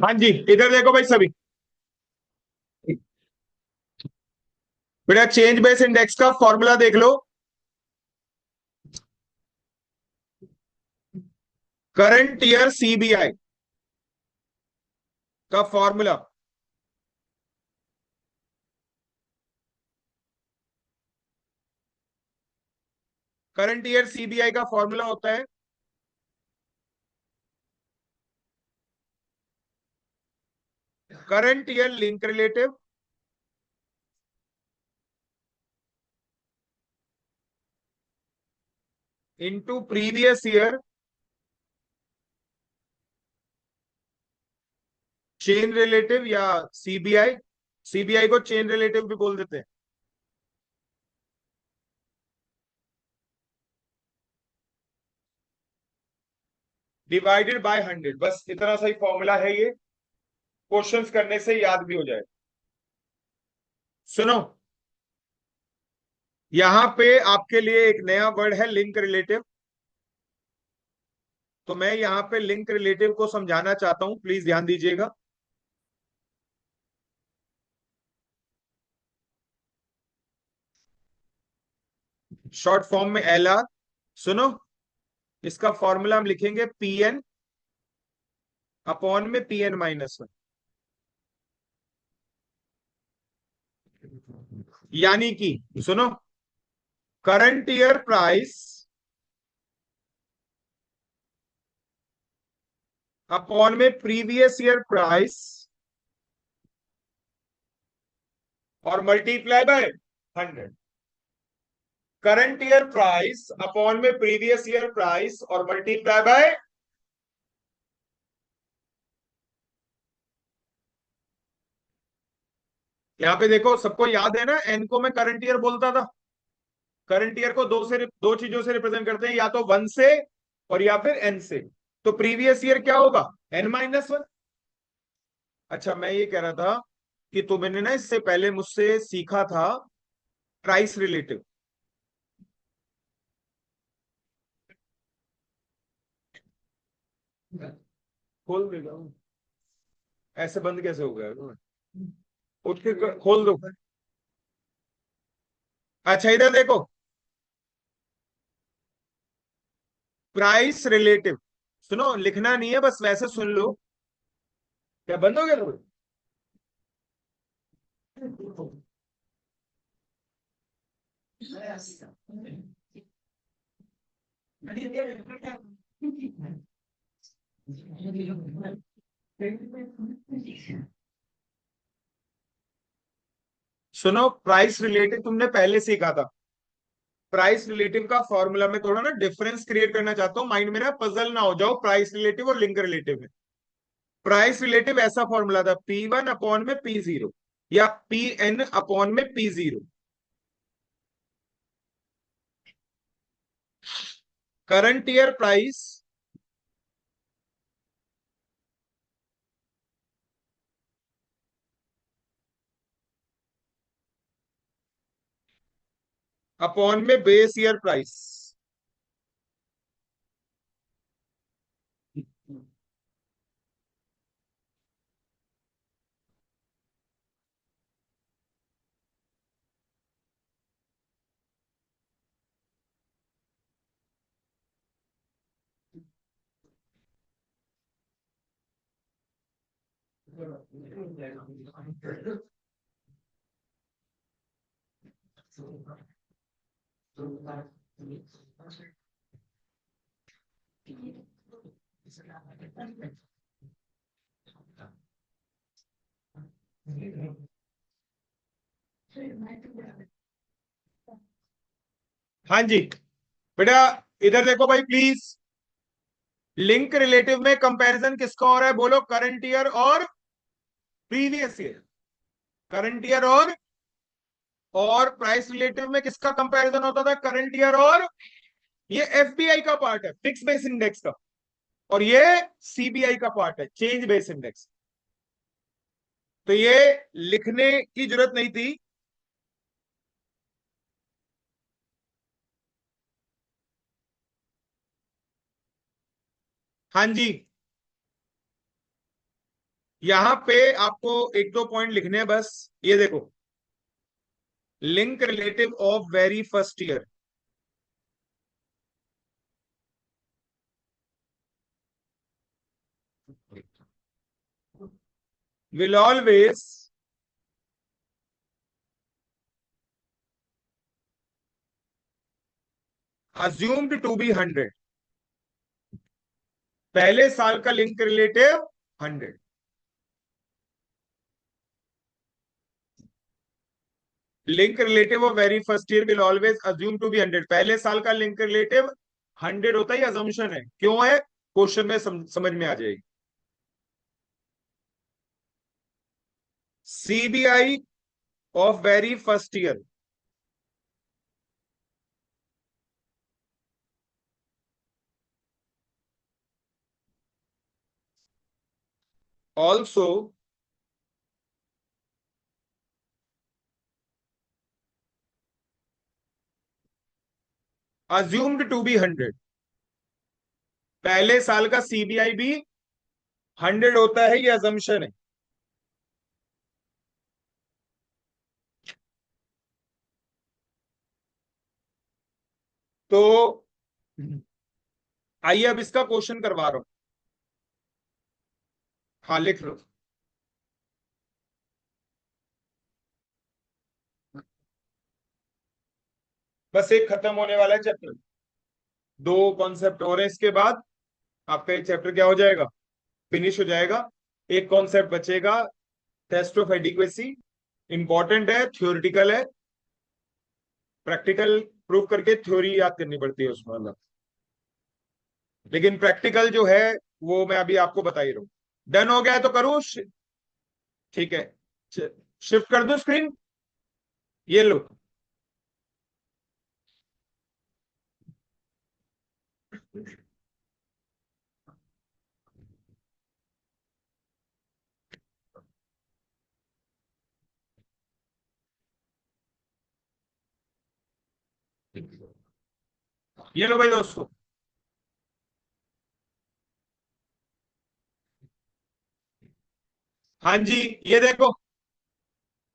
हाँ जी, इधर देखो भाई सभी। बेटा चेंज बेस इंडेक्स का फॉर्मूला देख लो। करंट ईयर सीबीआई का फॉर्मूला, करंट ईयर सीबीआई का फॉर्मूला होता है current year link relative into previous year chain relative, या सीबीआई, सीबीआई को चेन रिलेटिव भी बोल देते हैं, डिवाइडेड बाय 100। बस इतना सही फॉर्मूला है ये, क्वेश्चंस करने से याद भी हो जाए। सुनो, यहां पे आपके लिए एक नया वर्ड है लिंक रिलेटिव। तो मैं यहां पे लिंक रिलेटिव को समझाना चाहता हूं, प्लीज ध्यान दीजिएगा। शॉर्ट फॉर्म में एल आर। सुनो, इसका फॉर्मूला हम लिखेंगे पी एन अपॉन में पी एन माइनस वन। यानी कि सुनो, करंट ईयर प्राइस अपॉन में प्रीवियस ईयर प्राइस और multiply by 100। Current year price upon में प्रीवियस ईयर प्राइस और मल्टीप्लाई बाय, यहां पे देखो सबको याद है ना, एन को मैं करंट ईयर बोलता था। करंट ईयर को दो चीजों से रिप्रेजेंट करते हैं, या तो वन से और या फिर एन से। तो प्रीवियस ईयर क्या होगा, एन माइनस वन। अच्छा, मैं ये कह रहा था कि तुमने ना इससे पहले मुझसे सीखा था प्राइस रिलेटिव। खोल देगा वो। ऐसे बंद कैसे हो गया, उठ के खोल दो। अच्छा इधर देखो, प्राइस रिलेटिव। सुनो, लिखना नहीं है, बस वैसे सुन लो। क्या बंद हो गया तुम? सुनो, प्राइस रिलेटिव तुमने पहले सीखा था। प्राइस रिलेटिव का फॉर्मूला में थोड़ा ना डिफरेंस क्रिएट करना चाहता हूं, माइंड में ना पजल ना हो जाओ प्राइस रिलेटिव और लिंक रिलेटिव में। प्राइस रिलेटिव ऐसा फॉर्मूला था, पी वन अपॉन में पी जीरो, या पी एन अपॉन में P zero. Current year price upon में बेस ईयर प्राइस। हाँ जी बेटा, इधर देखो भाई प्लीज, लिंक रिलेटिव में कंपैरिजन किसका हो रहा है बोलो, करंट ईयर और प्रीवियस ईयर। करंट ईयर और प्राइस रिलेटिव में किसका कंपैरिजन होता था, करंट ईयर और, ये एफबीआई का पार्ट है, फिक्स बेस इंडेक्स का, और ये सीबीआई का पार्ट है, चेंज बेस इंडेक्स। तो ये लिखने की जरूरत नहीं थी। हाँ जी, यहां पे आपको एक दो पॉइंट लिखने हैं बस। ये देखो, link relative of very first year will always assumed to be 100। पहले साल का link relative 100। Link relative of very first year will always assume to be 100। पहले साल का लिंक रिलेटिव 100 होता है, ये अजम्पशन है। क्यों है, क्वेश्चन में समझ में आ जाएगी। CBI of very first year also assumed to be 100। पहले साल का सीबीआई भी 100 होता है, ये अजम्पशन है। तो आइए अब इसका क्वेश्चन करवा रहा हूं। हाँ लिख लो। बस एक खत्म होने वाला है चैप्टर, दो कॉन्सेप्ट और हैं, इसके बाद आपका एक चैप्टर क्या हो जाएगा, फिनिश हो जाएगा। एक कॉन्सेप्ट बचेगा, टेस्ट ऑफ एडिक्वेसी। इंपॉर्टेंट है, थ्योरिटिकल है, प्रैक्टिकल प्रूव करके थ्योरी याद करनी पड़ती है उसमें मतलब। लेकिन प्रैक्टिकल जो है वो मैं अभी आपको बता ही रहा हूं। डन हो गया है तो करूं ठीक है, शिफ्ट कर दूं स्क्रीन, ये लो। ये लो भाई दोस्तों। हाँ जी, ये देखो,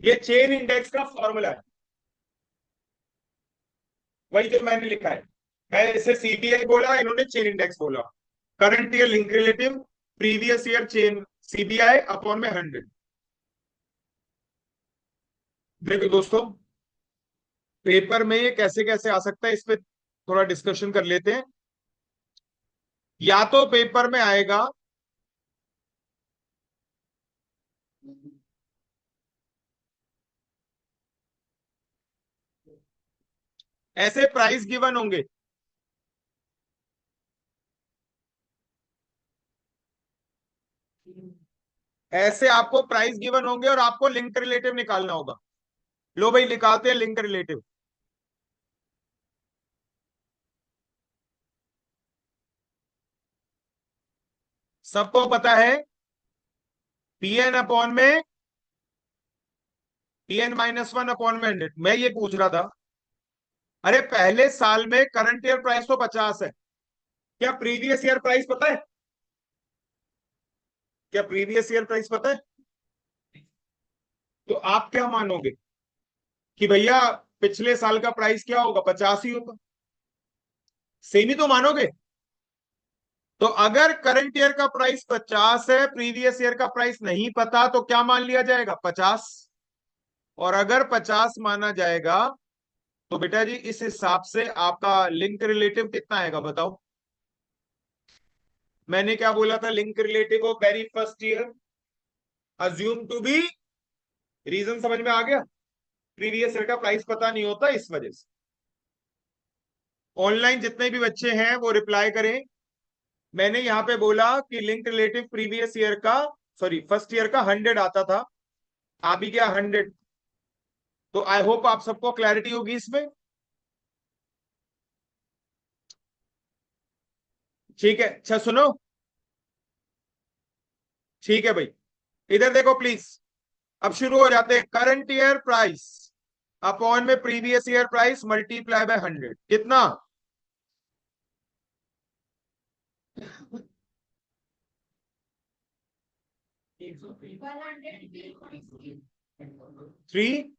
ये चेन इंडेक्स का फॉर्मूला है, वही जो मैंने लिखा है। मैं इसे सीपीआई बोला, इन्होंने चेन इंडेक्स बोला। Current year link relative, previous year chain, CBI upon में 100। देखो दोस्तों, पेपर में ये कैसे कैसे आ सकता है, इस पे थोड़ा डिस्कशन कर लेते हैं। या तो पेपर में आएगा, ऐसे प्राइस गिवन होंगे, ऐसे आपको प्राइस गिवन होंगे और आपको लिंक रिलेटिव निकालना होगा। लो भाई निकालते हैं लिंक रिलेटिव। सबको पता है, पीएन अपॉन में, Pn-1 अपॉन में 100। मैं ये पूछ रहा था, अरे पहले साल में करंट ईयर प्राइस तो 50 है, क्या प्रीवियस ईयर प्राइस पता है, क्या प्रीवियस ईयर प्राइस पता है? तो आप क्या मानोगे कि भैया पिछले साल का प्राइस क्या होगा, 50 ही होगा, सेम ही तो मानोगे। तो अगर करंट ईयर का प्राइस 50 है, प्रीवियस ईयर का प्राइस नहीं पता, तो क्या मान लिया जाएगा, 50। और अगर 50 माना जाएगा तो बेटा जी इस हिसाब से आपका लिंक रिलेटिव कितना आएगा बताओ। मैंने क्या बोला था, link relative of very first year assume to be, reason समझ में आ गया, प्रीवियस ईयर का प्राइस पता नहीं होता इस वजह से। ऑनलाइन जितने भी बच्चे हैं वो रिप्लाई करें। मैंने यहाँ पे बोला कि लिंक रिलेटिव प्रीवियस ईयर का, सॉरी फर्स्ट ईयर का 100 आता था, आ भी गया 100। तो आई होप आप सबको क्लैरिटी होगी इसमें। ठीक है, अच्छा सुनो, ठीक है भाई, इधर देखो प्लीज। अब शुरू हो जाते हैं। करंट ईयर प्राइस अपॉन में previous year price multiply by 100, कितना? 3।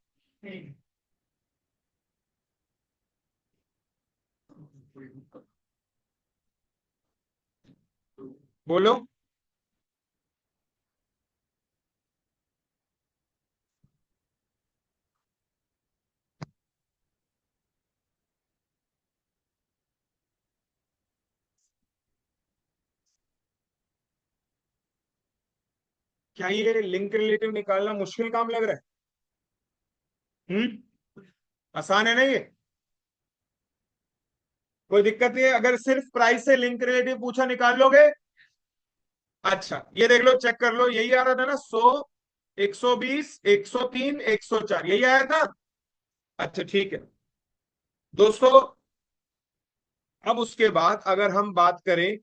बोलो। क्या ये लिंक रिलेटिव निकालना मुश्किल काम लग रहा है? आसान है ना ये? कोई दिक्कत नहीं है अगर सिर्फ प्राइस से लिंक रिलेटिव पूछा, निकाल लोगे? अच्छा ये देख लो, चेक कर लो, यही आ रहा था ना, 100, 120, 103, 104, यही आया था। अच्छा ठीक है दोस्तों। अब उसके बाद अगर हम बात करें,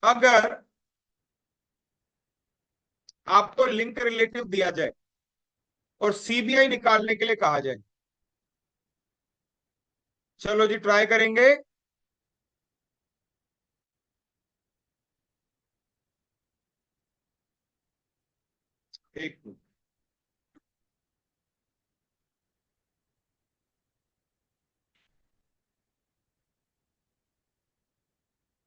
अगर आपको लिंक रिलेटिव दिया जाए और सीबीआई निकालने के लिए कहा जाए, चलो जी ट्राई करेंगे। एक मिनट।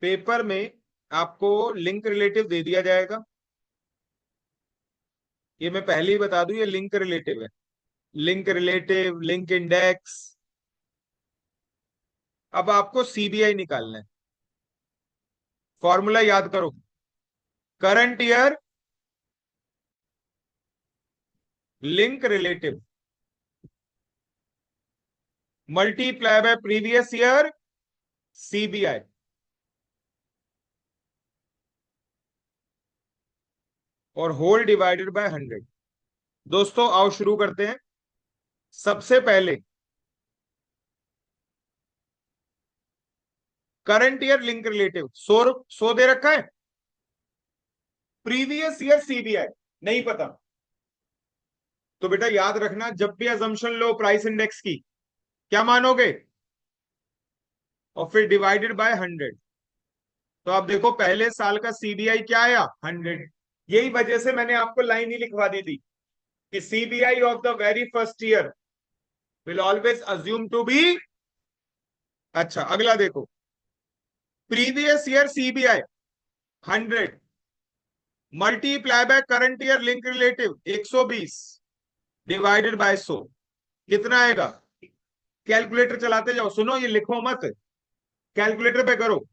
पेपर में आपको लिंक रिलेटिव दे दिया जाएगा, ये मैं पहले ही बता दूं, ये लिंक रिलेटिव है। Link relative, link index. अब आपको सीबीआई निकालना है। फॉर्मूला याद करो, current year link relative multiply by previous year CBI, और होल डिवाइडेड बाय 100। दोस्तों आओ शुरू करते हैं। सबसे पहले करंट ईयर लिंक रिलेटिव 100 दे रखा है, प्रीवियस ईयर सीबीआई नहीं पता। तो बेटा याद रखना, जब भी अजम्पशन लो प्राइस इंडेक्स की, क्या मानोगे? और फिर डिवाइडेड बाय 100। तो आप देखो पहले साल का सीबीआई क्या आया, 100। यही वजह से मैंने आपको लाइन ही लिखवा दी थी कि CBI of the very first year will always assume to be. अच्छा अगला देखो, previous year CBI 100 multiply by current year link relative 120 divided by 100, कितना आएगा? कैलकुलेटर चलाते जाओ, सुनो ये लिखो मत, कैलकुलेटर पे करो।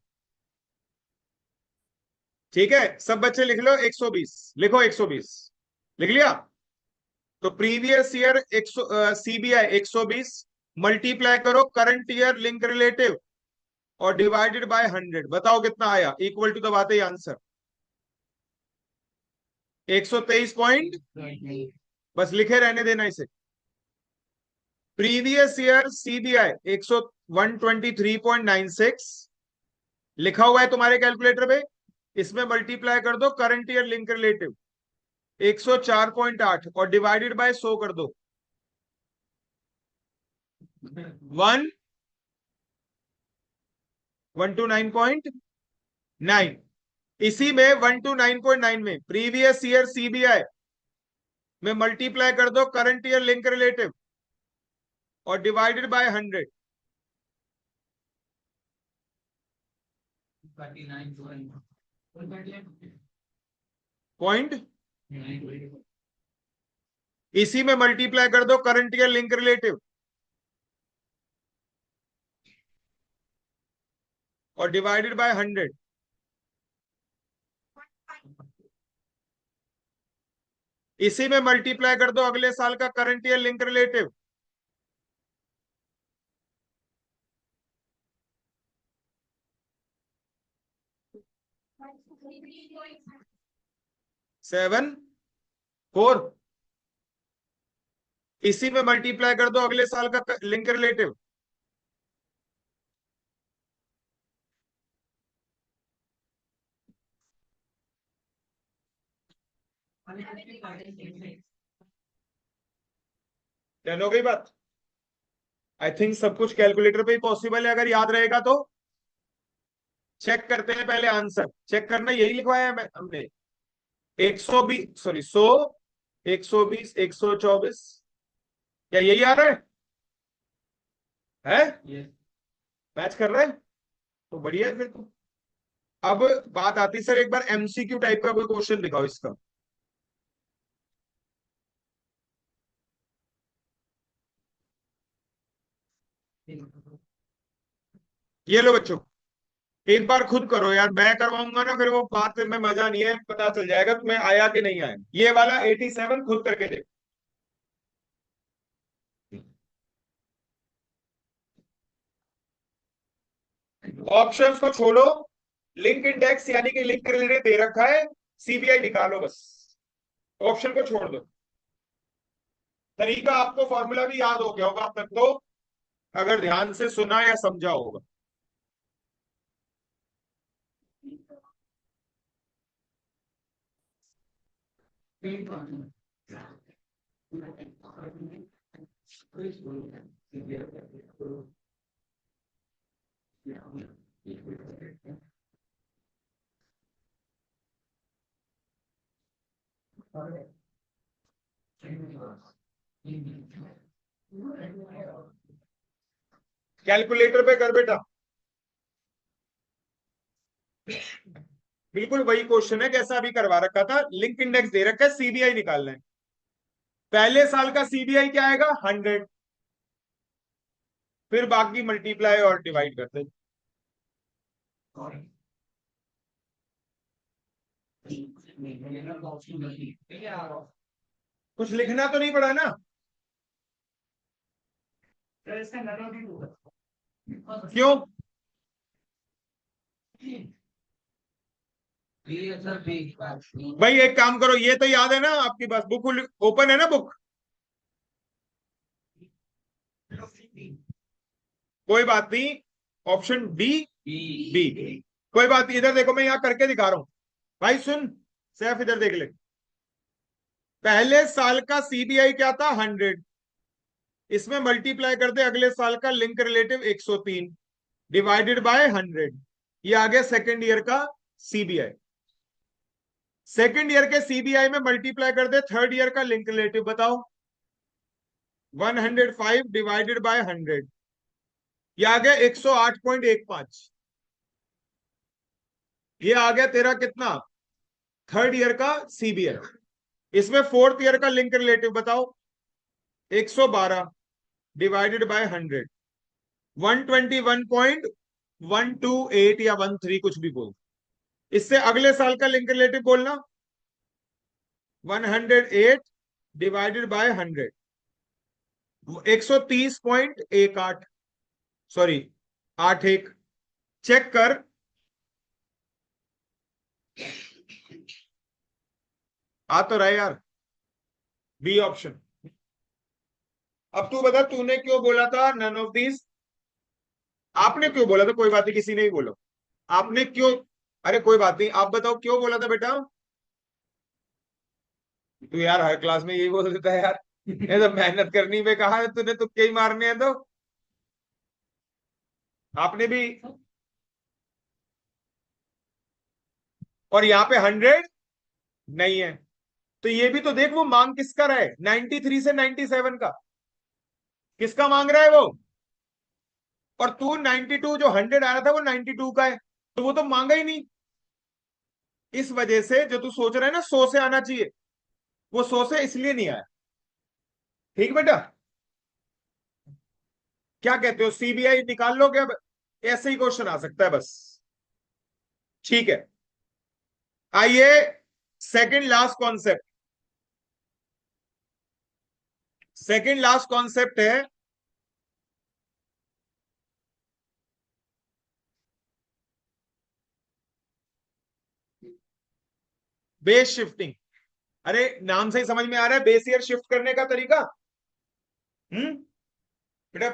ठीक है सब बच्चे लिख लो 120, लिखो 120, लिख लिया? तो प्रीवियस ईयर 100, सीबीआई 120 मल्टीप्लाई करो करंट ईयर लिंक रिलेटिव और डिवाइडेड बाय 100, बताओ कितना आया? इक्वल टू दबाते ही आंसर 123 पॉइंट। बस लिखे रहने देना इसे। प्रीवियस ईयर सीबीआई 123.96 लिखा हुआ है तुम्हारे कैलकुलेटर पे, इसमें मल्टीप्लाई कर दो करंट ईयर लिंक रिलेटिव 104.8 और डिवाइडेड बाय 100 कर दो, 129.9। इसी में 129.9 में प्रीवियस ईयर सीबीआई में मल्टीप्लाई कर दो करंट ईयर लिंक रिलेटिव और डिवाइडेड बाय 100, पॉइंट। इसी में मल्टीप्लाई कर दो करंट ईयर लिंक रिलेटिव और डिवाइडेड बाय 100। इसी में मल्टीप्लाई कर दो अगले साल का current year link relative. Seven four, इसी में मल्टीप्लाई कर दो अगले साल का लिंक रिलेटिव। डन हो गई बात। आई थिंक सब कुछ कैलकुलेटर पे ही पॉसिबल है, अगर याद रहेगा तो। चेक करते हैं पहले आंसर, चेक करना यही लिखवाया है हमने। 120, सॉरी 100, 120, 124, क्या यही आ रहा है मैच कर रहा है तो बढ़िया है फिर तो। अब बात आती सर, एक बार एमसीक्यू टाइप का कोई क्वेश्चन दिखाओ इसका। ये लो बच्चों, एक बार खुद करो यार, मैं करवाऊंगा ना फिर वो बात में मजा नहीं है, पता चल जाएगा तुम्हें आया कि नहीं आया। ये वाला 87 खुद करके देखो। ऑप्शंस को छोड़ो, लिंक इंडेक्स यानी कि लिंक रिलेटेड दे रखा है, सीबीआई निकालो बस। ऑप्शन को छोड़ दो। तरीका आपको फॉर्मूला भी याद हो गया होगा अब तक तो, अगर ध्यान से सुना या समझा होगा। कैलकुलेटर पे कर बेटा। बिल्कुल वही क्वेश्चन है जैसा अभी करवा रखा था, लिंक इंडेक्स दे रखा है, सीबीआई निकालना है। पहले साल का सीबीआई क्या आएगा? 100, फिर बाकी मल्टीप्लाई और डिवाइड करते हैं। कुछ लिखना तो नहीं पड़ा ना? क्यों? भाई एक काम करो, ये तो याद है ना आपकी पास, बुक ओपन है ना बुक? कोई बात नहीं, ऑप्शन डी, बी, कोई बात नहीं। इधर देखो मैं यहाँ करके दिखा रहा हूं, भाई सुन, सैफ इधर देख ले। पहले साल का सीबीआई क्या था? 100, इसमें मल्टीप्लाई कर दे अगले साल का लिंक रिलेटिव 103 डिवाइडेड बाय 100, ये आ गया सेकेंड ईयर का सीबीआई। सेकेंड ईयर के सीबीआई में मल्टीप्लाई कर दे थर्ड ईयर का लिंक रिलेटिव, बताओ। 105 डिवाइडेड बाय 100, ये आ गया 108.15। ये आ गया तेरा कितना? थर्ड ईयर का सीबीआई। इसमें फोर्थ ईयर का लिंक रिलेटिव बताओ। 112 डिवाइडेड बाय 100, 121.128 या 13 कुछ भी बोल। इससे अगले साल का लिंक रिलेटिव बोलना, 108 डिवाइडेड बाय 100, 130.18, सॉरी 81। चेक कर, आ तो रहा है यार, बी ऑप्शन। अब तू बता, तूने क्यों बोला था नन ऑफ दीज? आपने क्यों बोला था? कोई बात नहीं, किसी ने ही बोला। आपने क्यों? अरे कोई बात नहीं, आप बताओ क्यों बोला था बेटा? तू यार हर क्लास में यही बोल देता है यार। ये तो मेहनत करनी में कहा है तूने, तुक्के ही मारने हैं तो। आपने भी, और यहाँ पे 100 नहीं है, तो ये भी तो देख, वो मांग किसका रहा है? 93 से 97 का, किसका मांग रहा है वो? और तू 92, जो 100 आ रहा था वो 92 का है, तो वो तो मांगा ही नहीं। इस वजह से जो तू सोच रहा है ना 100 से आना चाहिए, वो 100 से इसलिए नहीं आया। ठीक बेटा, क्या कहते हो? सीबीआई निकाल लो क्या? ऐसे ही क्वेश्चन आ सकता है बस। ठीक है, आइए second last concept. Second last concept है बेस शिफ्टिंग। अरे नाम से ही समझ में आ रहा है बेस ईयर शिफ्ट करने का तरीका। हम्म। बेटा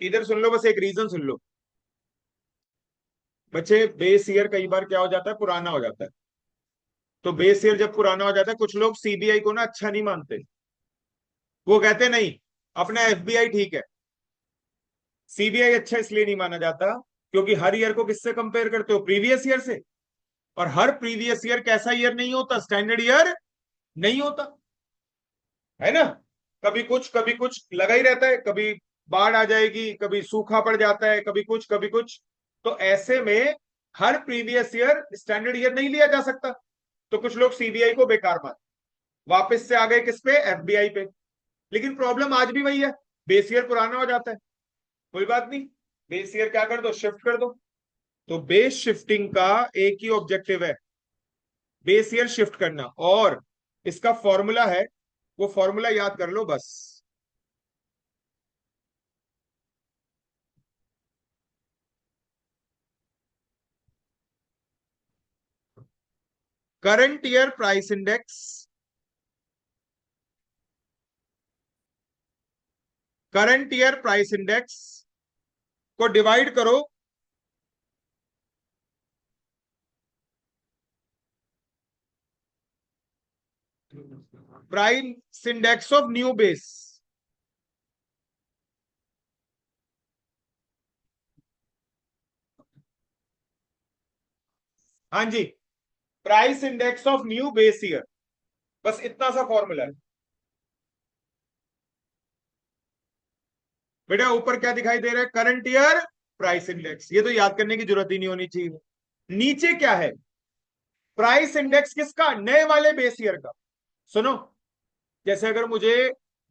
इधर सुन लो, बस एक रीजन सुन लो बच्चे। बेस ईयर कई बार क्या हो जाता है, पुराना हो जाता है। तो बेस ईयर जब पुराना हो जाता है, कुछ लोग सीबीआई को ना अच्छा नहीं मानते। वो कहते नहीं, अपना एफबीआई ठीक है। सीबीआई अच्छा इसलिए नहीं माना जाता क्योंकि हर ईयर को किससे कंपेयर करते हो, प्रीवियस ईयर से। और हर प्रीवियस ईयर कैसा ईयर नहीं होता, स्टैंडर्ड ईयर नहीं होता, है ना। कभी कुछ लगा ही रहता है, कभी बाढ़ आ जाएगी, कभी सूखा पड़ जाता है, कभी कुछ कभी कुछ। तो ऐसे में हर प्रीवियस ईयर स्टैंडर्ड ईयर नहीं लिया जा सकता। तो कुछ लोग सीबीआई को बेकार मान, वापस से आ गए किस पे, एफबीआई पे। लेकिन प्रॉब्लम आज भी वही है, बेस ईयर पुराना हो जाता है। कोई बात नहीं, बेस ईयर क्या कर दो, शिफ्ट कर दो। तो बेस शिफ्टिंग का एक ही ऑब्जेक्टिव है, बेस ईयर शिफ्ट करना। और इसका फॉर्मूला है, वो फॉर्मूला याद कर लो बस। Current year price index, current year price index को डिवाइड करो price index of new base. हाँ जी, price index of new base year, बस इतना सा फॉर्मूला है। बेटा ऊपर क्या दिखाई दे रहा है, करंट ईयर प्राइस इंडेक्स, ये तो याद करने की जरूरत ही नहीं होनी चाहिए। नीचे क्या है, प्राइस इंडेक्स किसका, नए वाले बेस ईयर का। सुनो, जैसे अगर मुझे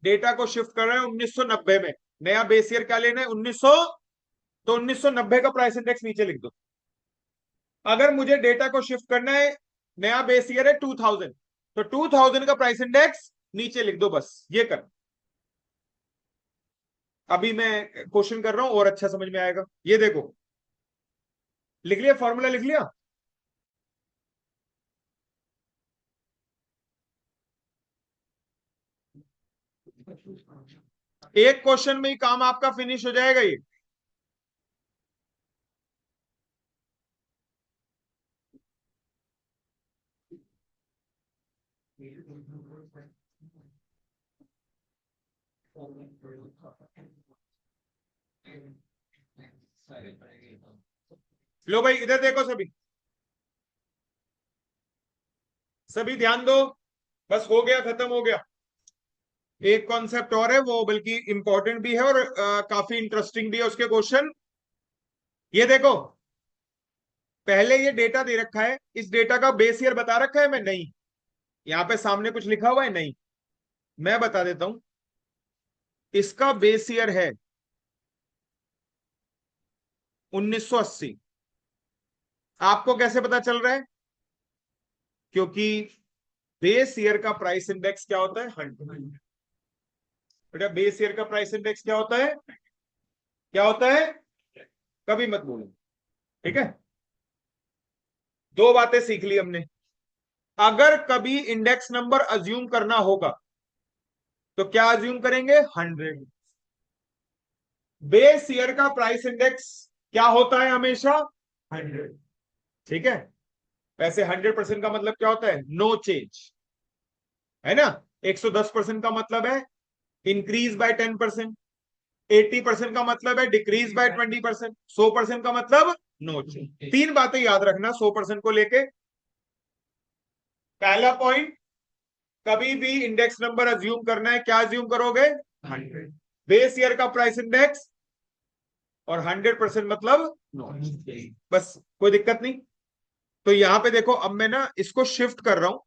डेटा को शिफ्ट करना है 1990 में, नया बेस ईयर क्या लेना है, 1900, तो 1990 का प्राइस इंडेक्स नीचे लिख दो। अगर मुझे डेटा को शिफ्ट करना है, नया बेस ईयर है 2000, तो 2000 का प्राइस इंडेक्स नीचे लिख दो, बस ये कर। अभी मैं क्वेश्चन कर रहा हूं और अच्छा समझ में आएगा, ये देखो। लिख लिया, फॉर्मूला लिख लिया। एक क्वेश्चन में ही काम आपका फिनिश हो जाएगा ये। लो भाई इधर देखो सभी, सभी ध्यान दो, बस हो गया, खत्म हो गया। एक कॉन्सेप्ट और है, वो बल्कि इंपॉर्टेंट भी है और काफी इंटरेस्टिंग भी है उसके क्वेश्चन। ये देखो, पहले ये डेटा दे रखा है, इस डेटा का बेस ईयर बता रखा है, मैं नहीं, यहां पे सामने कुछ लिखा हुआ है नहीं, मैं बता देता हूं। इसका बेस ईयर है 1980। आपको कैसे पता चल रहा है, क्योंकि बेस ईयर का प्राइस इंडेक्स क्या होता है, 100। बेटा बेस ईयर का प्राइस इंडेक्स क्या होता है, क्या होता है, कभी मत बोलो, ठीक है। दो बातें सीख ली हमने। अगर कभी इंडेक्स नंबर अज्यूम करना होगा तो क्या अज्यूम करेंगे, 100। बेस ईयर का प्राइस इंडेक्स क्या होता है, हमेशा 100, ठीक है। वैसे 100% का मतलब क्या होता है, नो चेंज, है ना। 110% का मतलब है इंक्रीज बाय 10%, 80% का मतलब है डिक्रीज बाय 20%, 100% का मतलब नो चेंज। तीन बातें याद रखना 100% को लेके। पहला पॉइंट, कभी भी इंडेक्स नंबर अज्यूम करना है, क्या अज्यूम करोगे, 100, बेस ईयर का प्राइस इंडेक्स, और 100% मतलब नो, बस कोई दिक्कत नहीं। तो यहां पे देखो, अब मैं ना इसको शिफ्ट कर रहा हूं,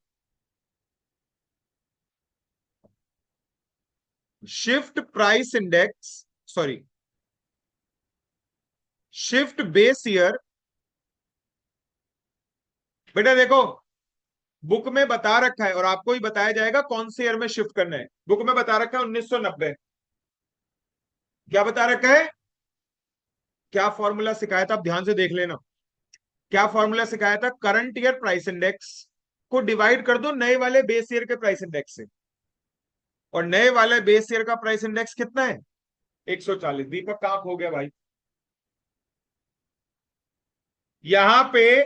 shift price index, sorry, shift base year. बेटा देखो, बुक में बता रखा है और आपको ही बताया जाएगा कौन से ईयर में शिफ्ट करना है। बुक में बता रखा है 1990। क्या बता रखा है? क्या फॉर्मूला सिखाया था, आप ध्यान से देख लेना। क्या फॉर्मूला सिखाया था? करंट ईयर प्राइस इंडेक्स को डिवाइड कर दो नए वाले बेस ईयर के प्राइस इंडेक्स से, और नए वाले बेस ईयर का प्राइस इंडेक्स कितना है? 140। दीपक कहां खो गया भाई? यहां पे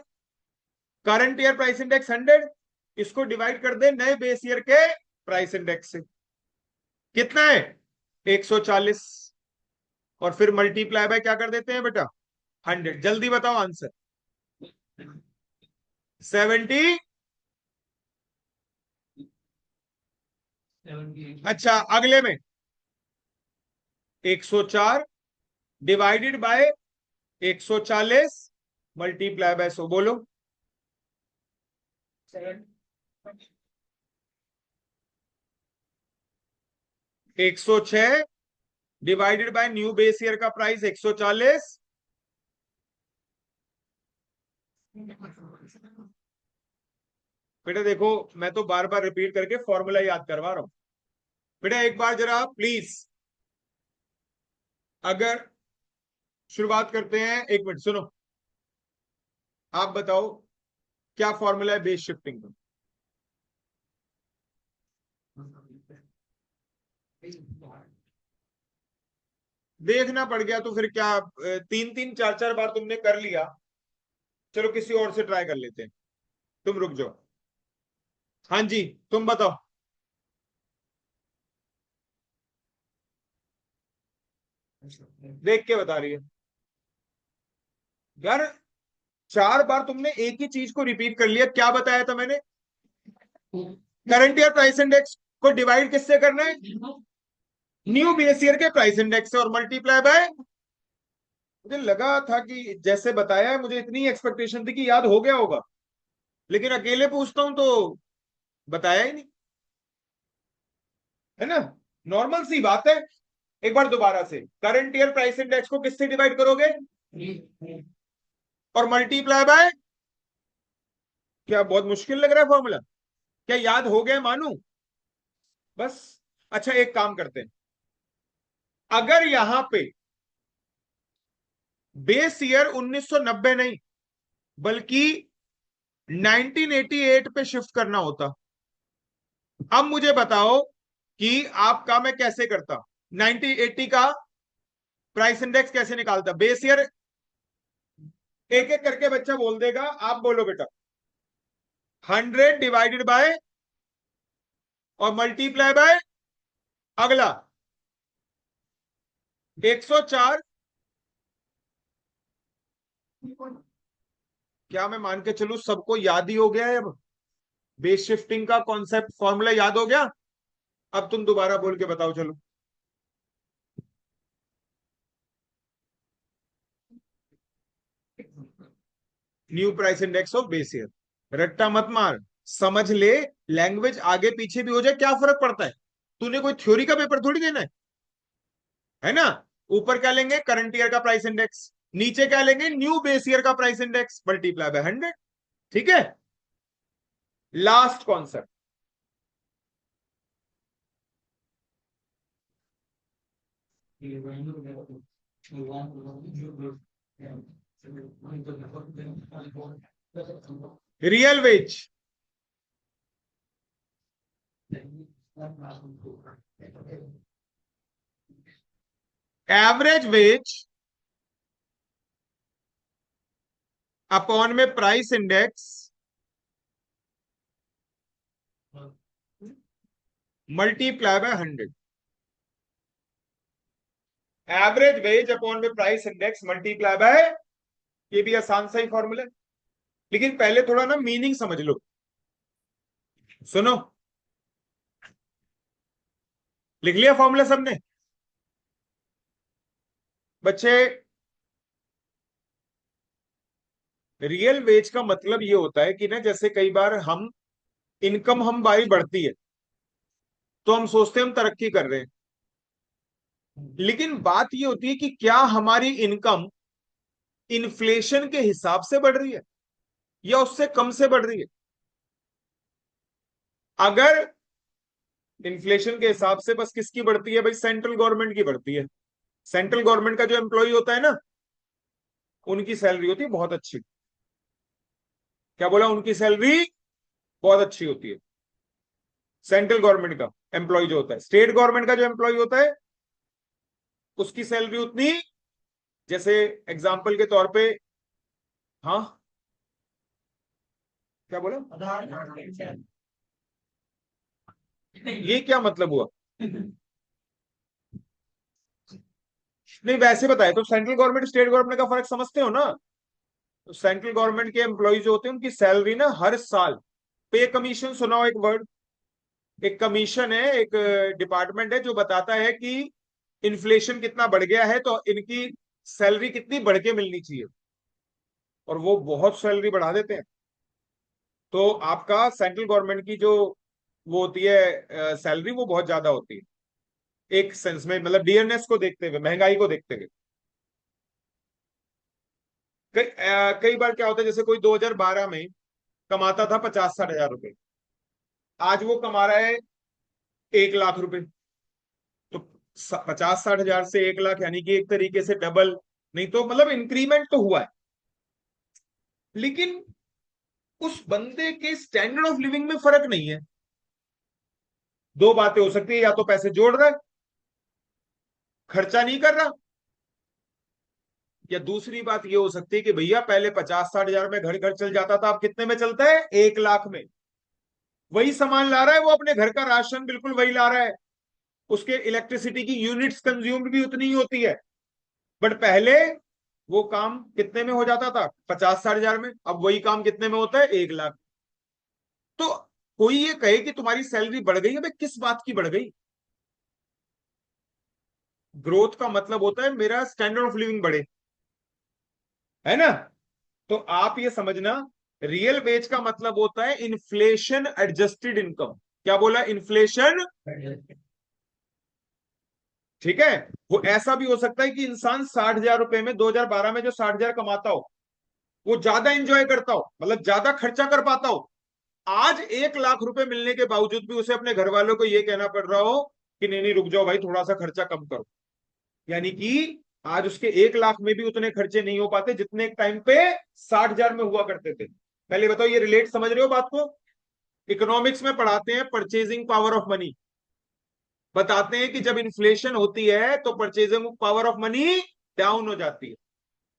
करंट ईयर प्राइस इंडेक्स 100, इसको डिवाइड कर दे नए बेस ईयर के प्राइस इंडेक्स से, कितना है? 140। और फिर मल्टीप्लाई बाय क्या कर देते हैं बेटा? 100। जल्दी बताओ आंसर। 70। अच्छा, अगले में 104 डिवाइडेड बाय 140 मल्टीप्लाई बाय 100। बोलो। 106 divided by new base year का प्राइस 140। बेटा देखो, मैं तो बार बार रिपीट करके फॉर्मूला याद करवा रहा हूं। बेटा एक बार जरा प्लीज, अगर शुरुआत करते हैं, एक मिनट सुनो। आप बताओ क्या फॉर्मूला है बेस शिफ्टिंग का? देखना पड़ गया तो फिर क्या, तीन तीन चार चार बार तुमने कर लिया। चलो किसी और से ट्राई कर लेते हैं। तुम रुक जाओ। हाँ जी, तुम बताओ। देख के बता रही है यार। चार बार तुमने एक ही चीज को रिपीट कर लिया। क्या बताया था मैंने? करंट ईयर प्राइस इंडेक्स को डिवाइड किससे करना है? न्यू बेस ईयर के प्राइस इंडेक्स से, और मल्टीप्लाई बाय। मुझे लगा था कि जैसे बताया है, मुझे इतनी एक्सपेक्टेशन थी कि याद हो गया होगा, लेकिन अकेले पूछता हूं तो बताया ही नहीं, है ना। नॉर्मल सी बात है। एक बार दोबारा से, करंट ईयर प्राइस इंडेक्स को किससे डिवाइड करोगे? और मल्टीप्लाई बाय। क्या बहुत मुश्किल लग रहा है फॉर्मूला? क्या याद हो गया मानू? बस। अच्छा एक काम करते हैं, अगर यहां पे बेस ईयर 1990 नहीं बल्कि 1988 पे शिफ्ट करना होता, अब मुझे बताओ कि आपका मैं कैसे करता? 1980 का प्राइस इंडेक्स कैसे निकालता? बेस ईयर एक एक करके बच्चा बोल देगा, आप बोलो बेटा। 100 डिवाइडेड बाय और मल्टीप्लाई बाय अगला 104। क्या मैं मान के चलूं सबको याद ही हो गया है अब? बेस शिफ्टिंग का कॉन्सेप्ट फॉर्मूला याद हो गया? अब तुम दोबारा बोल के बताओ चलो। New price index of base year. रट्टा मत मार, समझ ले। लैंग्वेज आगे पीछे भी हो जाए क्या फर्क पड़ता है? तूने कोई थ्योरी का पेपर थोड़ी देना है ना। ऊपर क्या लेंगे? करंट ईयर का प्राइस इंडेक्स। नीचे क्या लेंगे? न्यू बेस ईयर का प्राइस इंडेक्स मल्टीप्लाई बाय 100। ठीक है। Last concept. Real wage. Average wage upon में price index multiply by 100। Average wage upon में प्राइस इंडेक्स मल्टीप्लाई बाय, ये भी आसान सा ही फॉर्मूला है, लेकिन पहले थोड़ा ना मीनिंग समझ लो। सुनो, लिख लिया फॉर्मूला सबने? बच्चे, रियल वेज का मतलब ये होता है कि ना, जैसे कई बार हम इनकम हमारी बढ़ती है तो हम सोचते हैं हम तरक्की कर रहे हैं, लेकिन बात ये होती है कि क्या हमारी इनकम इन्फ्लेशन के हिसाब से बढ़ रही है या उससे कम से बढ़ रही है? अगर इन्फ्लेशन के हिसाब से बस किसकी बढ़ती है भाई, सेंट्रल गवर्नमेंट की बढ़ती है। सेंट्रल गवर्नमेंट का जो एम्प्लॉय होता है ना, उनकी सैलरी होती है बहुत अच्छी। क्या बोला, उनकी सैलरी बहुत अच्छी होती है। सेंट्रल गवर्नमेंट का एम्प्लॉय जो होता है, स्टेट गवर्नमेंट का जो एम्प्लॉय होता है उसकी सैलरी उतनी, जैसे एग्जाम्पल के तौर पे, हाँ क्या बोला, ये क्या मतलब हुआ? नहीं वैसे बताए तो सेंट्रल गवर्नमेंट स्टेट गवर्नमेंट का फर्क समझते हो ना। तो सेंट्रल गवर्नमेंट के एम्प्लॉय जो होते हैं उनकी सैलरी ना हर साल, पे कमीशन सुना हो एक वर्ड, एक कमीशन है, एक डिपार्टमेंट है जो बताता है कि इन्फ्लेशन कितना बढ़ गया है तो इनकी सैलरी कितनी बढ़ के मिलनी चाहिए, और वो बहुत सैलरी बढ़ा देते हैं। तो आपका सेंट्रल गवर्नमेंट की जो वो होती है सैलरी, वो बहुत ज्यादा होती है एक सेंस में, मतलब डीएनएस को देखते हुए, महंगाई को देखते हुए। कई बार क्या होता है, जैसे कोई 2012 में कमाता था 50-60 हजार रुपए, आज वो कमा रहा है 1 लाख रुपए। तो 50-60 हजार से 1 लाख, यानी कि एक तरीके से डबल, नहीं तो मतलब इंक्रीमेंट तो हुआ है, लेकिन उस बंदे के स्टैंडर्ड ऑफ लिविंग में फर्क नहीं है। दो बातें हो सकती है, या तो पैसे जोड़ रहा है, खर्चा नहीं कर रहा, या दूसरी बात ये हो सकती है कि भैया पहले 50-60 हजार में घर घर चल जाता था, अब कितने में चलता है, 1 लाख में। वही सामान ला रहा है वो, अपने घर का राशन बिल्कुल वही ला रहा है, उसके इलेक्ट्रिसिटी की यूनिट्स कंज्यूम्ड भी उतनी ही होती है, बट पहले वो काम कितने में हो जाता था, 50-60 हजार में, अब वही काम कितने में होता है, 1 लाख। तो कोई ये कहे कि तुम्हारी सैलरी बढ़ गई है, भाई किस बात की बढ़ गई? ग्रोथ का मतलब होता है मेरा स्टैंडर्ड ऑफ लिविंग बढ़े, है ना। तो आप ये समझना, रियल वेज का मतलब होता है इन्फ्लेशन एडजस्टेड इनकम। क्या बोला, इन्फ्लेशन, ठीक है। वो ऐसा भी हो सकता है कि इंसान 60 हजार रुपए में 2012 में जो 60 हजार कमाता हो, वो ज्यादा एंजॉय करता हो, मतलब ज्यादा खर्चा कर पाता हो। आज 1 लाख रुपए मिलने के बावजूद भी उसे अपने घर वालों को ये कहना पड़ रहा हो कि नहीं नहीं रुक जाओ भाई, थोड़ा सा खर्चा कम करो। यानी कि आज उसके 1 लाख में भी उतने खर्चे नहीं हो पाते जितने एक टाइम पे 60 हजार में हुआ करते थे। पहले बताओ, ये रिलेट समझ रहे हो बात को? इकोनॉमिक्स में पढ़ाते हैं परचेजिंग पावर ऑफ मनी, बताते हैं कि जब इन्फ्लेशन होती है तो purchasing power of money down हो जाती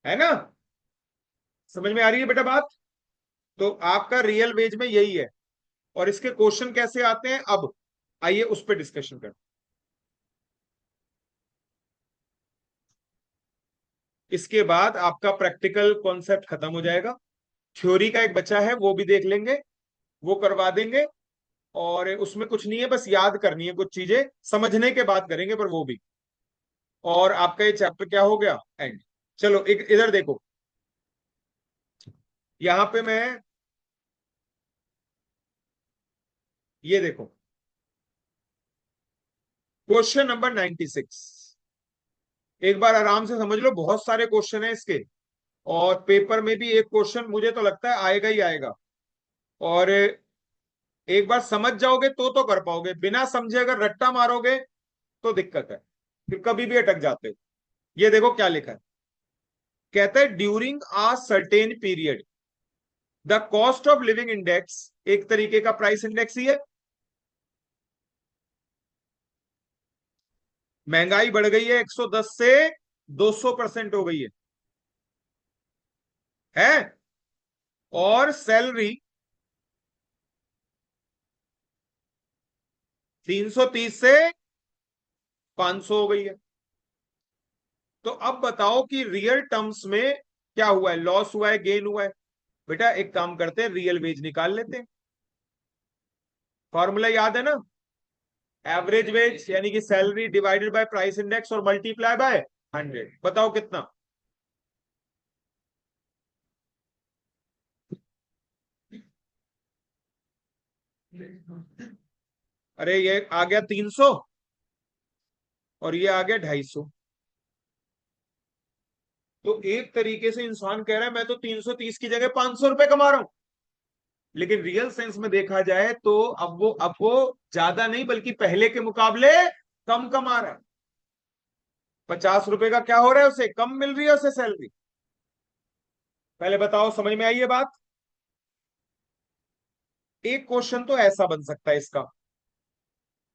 है ना। समझ में आ रही है बेटा बात? तो आपका रियल वेज में यही है, और इसके क्वेश्चन कैसे आते हैं अब, आइए उस पर डिस्कशन करें। इसके बाद आपका प्रैक्टिकल कॉन्सेप्ट खत्म हो जाएगा, थ्योरी का एक बचा है वो भी देख लेंगे, वो करवा देंगे। और उसमें कुछ नहीं है, बस याद करनी है कुछ चीजें, समझने के बाद करेंगे पर वो भी। और आपका ये चैप्टर क्या हो गया, एंड। चलो एक इधर देखो, यहां पे मैं, ये देखो क्वेश्चन नंबर 96, एक बार आराम से समझ लो, बहुत सारे क्वेश्चन है इसके, और पेपर में भी एक क्वेश्चन मुझे तो लगता है आएगा ही आएगा। और एक बार समझ जाओगे तो कर पाओगे, बिना समझे अगर रट्टा मारोगे तो दिक्कत है, फिर कभी भी अटक जाते हो। ये देखो क्या लिखा है, कहता है during a certain period the cost of living index, एक तरीके का प्राइस इंडेक्स ही है, महंगाई बढ़ गई है 110 से 200% हो गई है, और सैलरी 330 से 500 हो गई है। तो अब बताओ कि रियल टर्म्स में क्या हुआ है, लॉस हुआ है, गेन हुआ है? बेटा एक काम करते हैं, रियल वेज निकाल लेते हैं, फॉर्मूला याद है ना, एवरेज वेज यानी कि salary divided by price index और मल्टीप्लाई बाय 100, बताओ कितना। अरे ये आ गया 300, और ये आ गया 250। तो एक तरीके से इंसान कह रहा है मैं तो 330 की जगह 500 रुपए कमा रहा हूं, लेकिन रियल सेंस में देखा जाए तो अब वो ज्यादा नहीं बल्कि पहले के मुकाबले कम कमा रहा है। 50 रुपए का क्या हो रहा है, उसे कम मिल रही है उसे सैलरी। पहले बताओ समझ में आई ये बात। एक क्वेश्चन तो ऐसा बन सकता है इसका,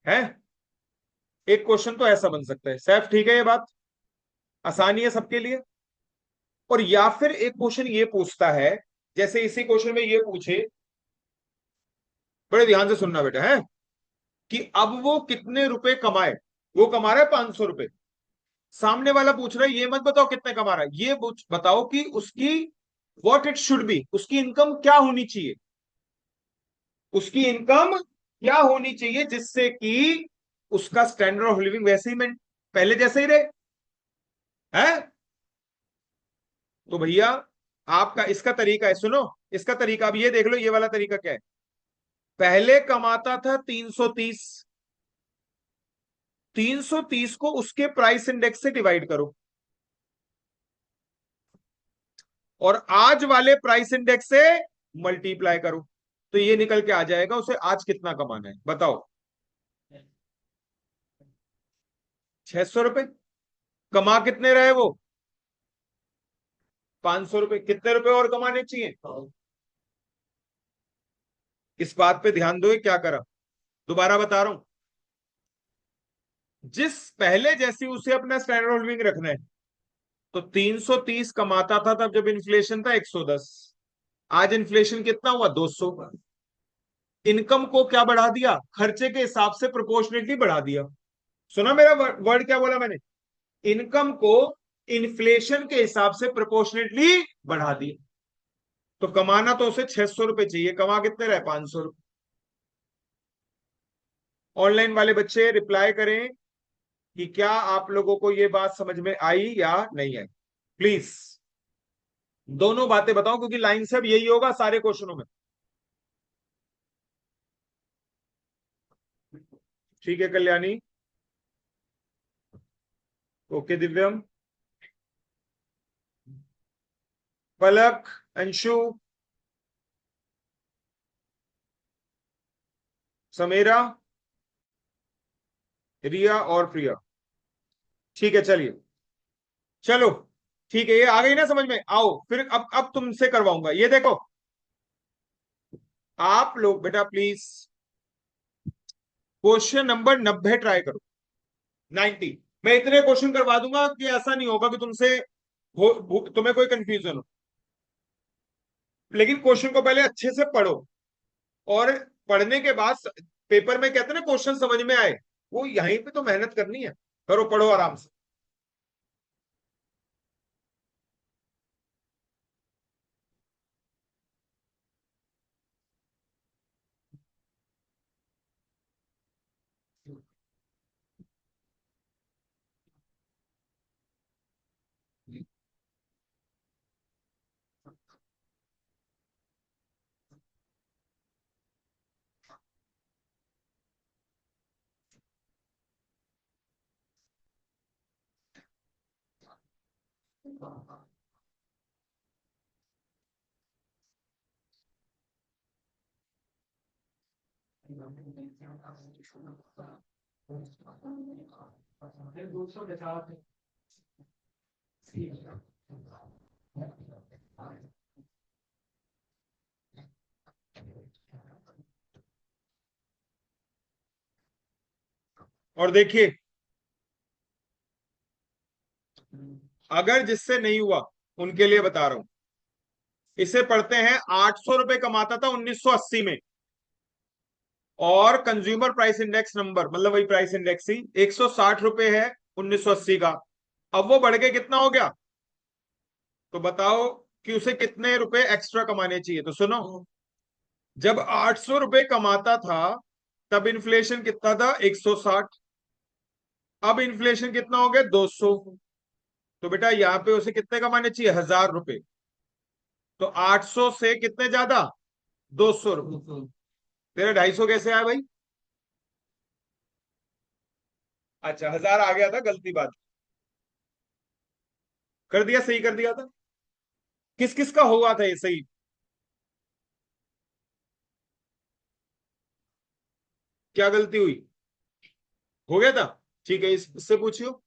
है एक क्वेश्चन तो ऐसा बन सकता है सैफ, ठीक है ये बात आसानी है सबके लिए। और या फिर एक क्वेश्चन ये पूछता है, जैसे इसी क्वेश्चन में ये पूछे, बड़े ध्यान से सुनना बेटा, है कि अब वो कितने रुपए कमाए। वो कमा रहा है 500 रुपए, सामने वाला पूछ रहा है ये मत बताओ कितने कमा रहा है, ये बताओ कि उसकी व्हाट इट शुड बी, उसकी इनकम क्या होनी चाहिए, उसकी इनकम क्या होनी चाहिए जिससे कि उसका स्टैंडर्ड ऑफ लिविंग वैसे ही पहले जैसे ही रहे, है। तो भैया आपका इसका तरीका है, सुनो इसका तरीका, अब ये देख लो ये वाला तरीका क्या है। पहले कमाता था 330, 330 को उसके प्राइस इंडेक्स से डिवाइड करो, और आज वाले प्राइस इंडेक्स से मल्टीप्लाई करो, तो ये निकल के आ जाएगा उसे आज कितना कमाना है, बताओ। 600 रुपए। कमा कितने रहे वो, 500 रुपए, कितने रुपए और कमाने चाहिए। इस बात पे ध्यान दो, ये क्या करा, दोबारा बता रहा हूं। जिस पहले जैसी उसे अपना स्टैंडर्ड ऑफ लिविंग रखना है, तो 330 कमाता था तब जब इन्फ्लेशन था 110, आज इन्फ्लेशन कितना हुआ 200। इनकम को क्या बढ़ा दिया, खर्चे के हिसाब से प्रोपोर्शनेटली बढ़ा दिया। सुना मेरा वर्ड क्या बोला मैंने, इनकम को इन्फ्लेशन के हिसाब से प्रोपोर्शनेटली बढ़ा दिया। तो कमाना तो उसे 600 रुपए चाहिए, कमा कितने रहे 500 रुपए। ऑनलाइन वाले बच्चे रिप्लाई करें कि क्या आप लोगों को ये बात समझ में आई या नहीं आई, प्लीज दोनों बातें बताओ, क्योंकि लाइन से अब यही होगा सारे क्वेश्चनों में। ठीक है कल्याणी, ओके दिव्यम, पलक, अंशु, समेरा, रिया और प्रिया। ठीक है चलिए, चलो ठीक है, ये आ गई ना समझ में, आओ फिर अब तुमसे करवाऊंगा, ये देखो आप लोग बेटा प्लीज क्वेश्चन नंबर 90 ट्राई करो, 90। मैं इतने क्वेश्चन करवा दूंगा कि ऐसा नहीं होगा कि तुम्हें कोई कंफ्यूजन हो, लेकिन क्वेश्चन को पहले अच्छे से पढ़ो, और पढ़ने के बाद पेपर में कहते हैं ना क्वेश्चन समझ में आए, वो यहीं पे तो मेहनत करनी है, करो पढ़ो आराम से। और देखिए, अगर जिससे नहीं हुआ उनके लिए बता रहा हूं, इसे पढ़ते हैं 800 रुपए कमाता था 1980 में, और कंज्यूमर प्राइस इंडेक्स नंबर मतलब वही प्राइस इंडेक्स ही 160 रुपए है 1980 का। अब वो बढ़ के कितना हो गया, तो बताओ कि उसे कितने रुपए एक्स्ट्रा कमाने चाहिए। तो सुनो, जब 800 रुपए कमाता था तब इन्फ्लेशन कितना था 160, अब इन्फ्लेशन कितना हो गया 200, तो बेटा यहाँ पे उसे कितने कमाने चाहिए 1000 रुपए। तो 800 से कितने ज्यादा, 200 रुपए। तेरा 250 कैसे आया भाई, अच्छा 1000 आ गया था, गलती बात कर दिया, सही कर दिया था। किस किस का हुआ था ये सही, क्या गलती हुई? हो गया था? ठीक है, इससे पूछियो।